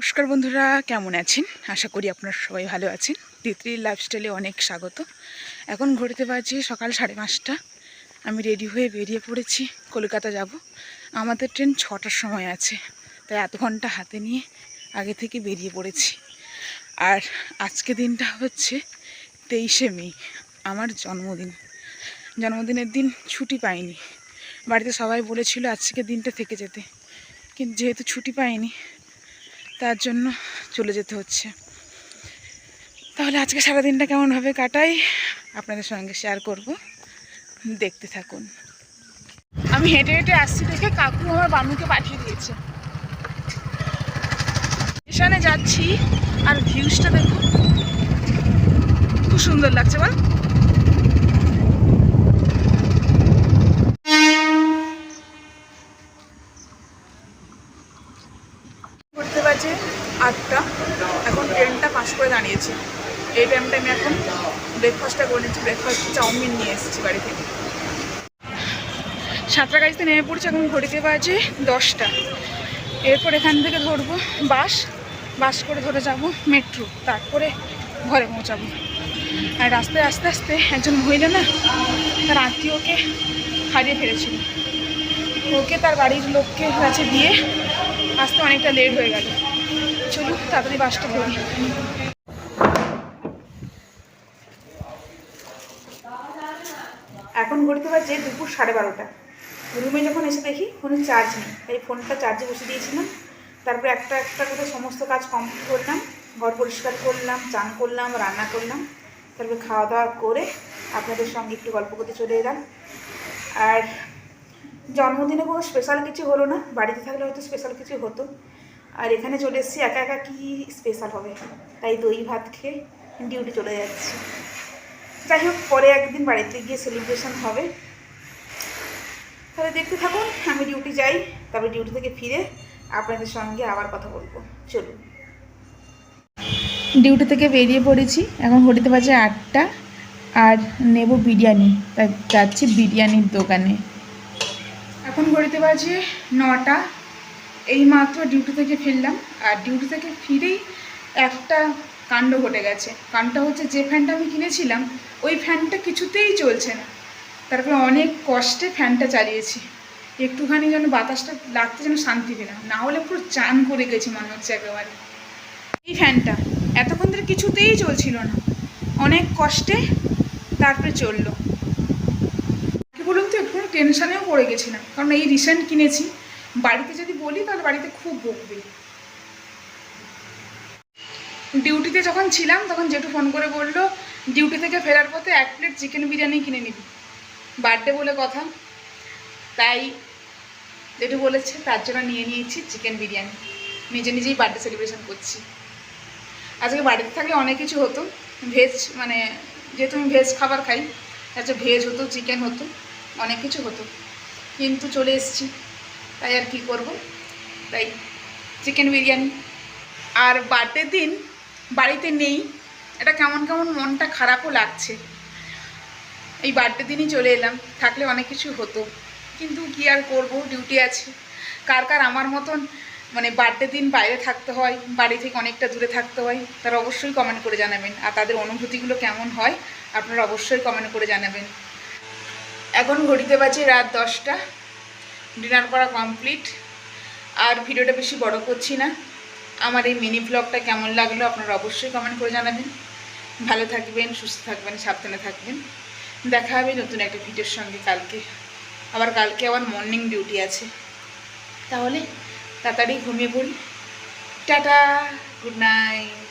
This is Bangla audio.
নমস্কার বন্ধুরা, কেমন আছেন? আশা করি আপনারা সবাই ভালো আছেন। তিতলির লাইফস্টাইলে অনেক স্বাগত। এখন ঘড়িতে বাজে সকাল 5:30। আমি রেডি হয়ে বেরিয়ে পড়েছি, কলকাতা যাব। আমাদের ট্রেন 6টার সময় আছে, তাই আধ ঘন্টা হাতে নিয়ে আগে থেকে বেরিয়ে পড়েছি। আর আজকে দিনটা হচ্ছে 23শে মে, আমার জন্মদিন। জন্মদিনের দিন ছুটি পাইনি। বাড়িতে সবাই বলেছিল আজকে দিনটা থেকে যেতে, কিন্তু যেহেতু ছুটি পাইনি তার জন্য চলে যেতে হচ্ছে। তাহলে আজকে সারাদিনটা কেমনভাবে কাটাই আপনাদের সঙ্গে শেয়ার করব, দেখতে থাকুন। আমি হেঁটে হেঁটে আসছি দেখে কাকু আমার বানুকে পাঠিয়ে দিয়েছে। স্টেশনে যাচ্ছি আর ভিউজটা দেখুন, খুব সুন্দর লাগছে। বল, ঘুরতে বাজে 8টা। এখন ট্রেনটা পাস করে দাঁড়িয়েছে। এই টাইমটা আমি এখন ব্রেকফাস্টটা করে নিচ্ছি। ব্রেকফাস্ট চাউমিন নিয়ে এসেছি বাড়ি থেকে। সাঁতরাগাছিতে নেমে পড়ছে। এখন ঘড়িতে বাজে 10টা। এরপর এখান থেকে ধরবো বাস করে ধরে যাব মেট্রো, তারপরে ঘরে পৌঁছাবো। আর রাস্তায় আস্তে আস্তে একজন মহিলা না তার আত্মীয়কে হারিয়ে ফেলেছিল। ওকে তার বাড়ির লোককে কাছে দিয়ে আসতে অনেকটা লেট হয়ে গেল। চলুন তাড়াতাড়ি বাসটা ধরি। এখন ঘড়িতে বাজে দুপুর 12:30। রুমে যখন এসে দেখি ফোনে চার্জ নেই, তাই ফোনটা চার্জে বসে দিয়েছিলাম। তারপরে একটা একটা করে সমস্ত কাজ কমপ্লিট করলাম। ঘর পরিষ্কার করলাম, চান করলাম, রান্না করলাম। তারপরে খাওয়া দাওয়া করে আপনাদের সঙ্গে একটু গল্প করতে চলে এলাম। আর জন্মদিনে কোনো স্পেশাল কিছু হলো না, বাড়িতে থাকলে হয়তো স্পেশাল কিছু হতো। আর এখানে চলে এসেছি, একা একা কী স্পেশাল হবে, তাই দই ভাত খেয়ে ডিউটি চলে যাচ্ছি। যাই হোক, পরে একদিন বাড়িতে গিয়ে সেলিব্রেশন হবে। তাহলে দেখতে থাকুন, আমি ডিউটি যাই, তারপরে ডিউটি থেকে ফিরে আপনাদের সঙ্গে আবার কথা বলবো। চলুন। ডিউটি থেকে বেরিয়ে পড়েছি। এখন ঘড়িতে বাজে 8টা। আর নেব বিরিয়ানি, তাই যাচ্ছি বিরিয়ানির দোকানে। এখন ঘড়িতে বাজে 9টা। এই মাত্র ডিউটি থেকে ফিরলাম। আর ডিউটি থেকে ফিরেই একটা কাণ্ড ঘটে গেছে। কাণ্ডটা হচ্ছে, যে ফ্যানটা আমি কিনেছিলাম ওই ফ্যানটা কিছুতেই চলছে না। তারপরে অনেক কষ্টে ফ্যানটা চালিয়েছি, একটুখানি যেন বাতাসটা লাগতে যেন শান্তি পেলাম, না হলে পুরো চান করে গেছি মনে হচ্ছে একেবারে। এই ফ্যানটা এতক্ষণ ধরে কিছুতেই চলছিল না, অনেক কষ্টে তারপরে চললো। কি বলুন তো, একটু টেনশানেও পড়ে গেছিলাম, কারণ এই রিসেন্ট কিনেছি। বাড়িতে যদি বলি তাহলে বাড়িতে খুব বকবে। ডিউটিতে যখন ছিলাম তখন জেঠু ফোন করে বললো, ডিউটি থেকে ফেরার পথে 1 প্লেট চিকেন বিরিয়ানি কিনে নিবি, বার্থডে বলে কথা। তাই যেটু বলেছে তার জন্য নিয়ে নিয়েছি চিকেন বিরিয়ানি। নিজেই বার্থডে সেলিব্রেশন করছি। আজকে বাড়িতে থাকলে অনেক কিছু হতো, ভেজ, মানে যেহেতু আমি ভেজ খাবার খাই, আচ্ছা ভেজ হতো, চিকেন হতো, অনেক কিছু হতো, কিন্তু চলে এসেছি, তাই আর কি করব, তাই চিকেন বিরিয়ানি। আর বার্থডের দিন বাড়িতে নেই, এটা কেমন কেমন মনটা খারাপও লাগছে। এই বার্থডে দিনই চলে এলাম, থাকলে অনেক কিছু হতো, কিন্তু কি আর করব, ডিউটি আছে। কার কার আমার মতন মানে বার্থডে দিন বাইরে থাকতে হয়, বাড়ি থেকে অনেকটা দূরে থাকতে হয়, তারা অবশ্যই কমেন্ট করে জানাবেন। আর তাদের অনুভূতিগুলো কেমন হয় আপনারা অবশ্যই কমেন্ট করে জানাবেন। এখন ঘড়িতে বাজে রাত 10টা। ডিনার করা কমপ্লিট। আর ভিডিওটা বেশি বড় করছি না। আমার এই মিনি ব্লগটা কেমন লাগলো আপনারা অবশ্যই কমেন্ট করে জানাবেন। ভালো থাকবেন, সুস্থ থাকবেন, সাবধানে থাকবেন। দেখা হবে নতুন একটা ভিডিওর সঙ্গে কালকে। কালকে আবার মর্নিং ডিউটি আছে, তাহলে তাড়াতাড়ি ঘুমিয়ে পড়ি। Tata, good night.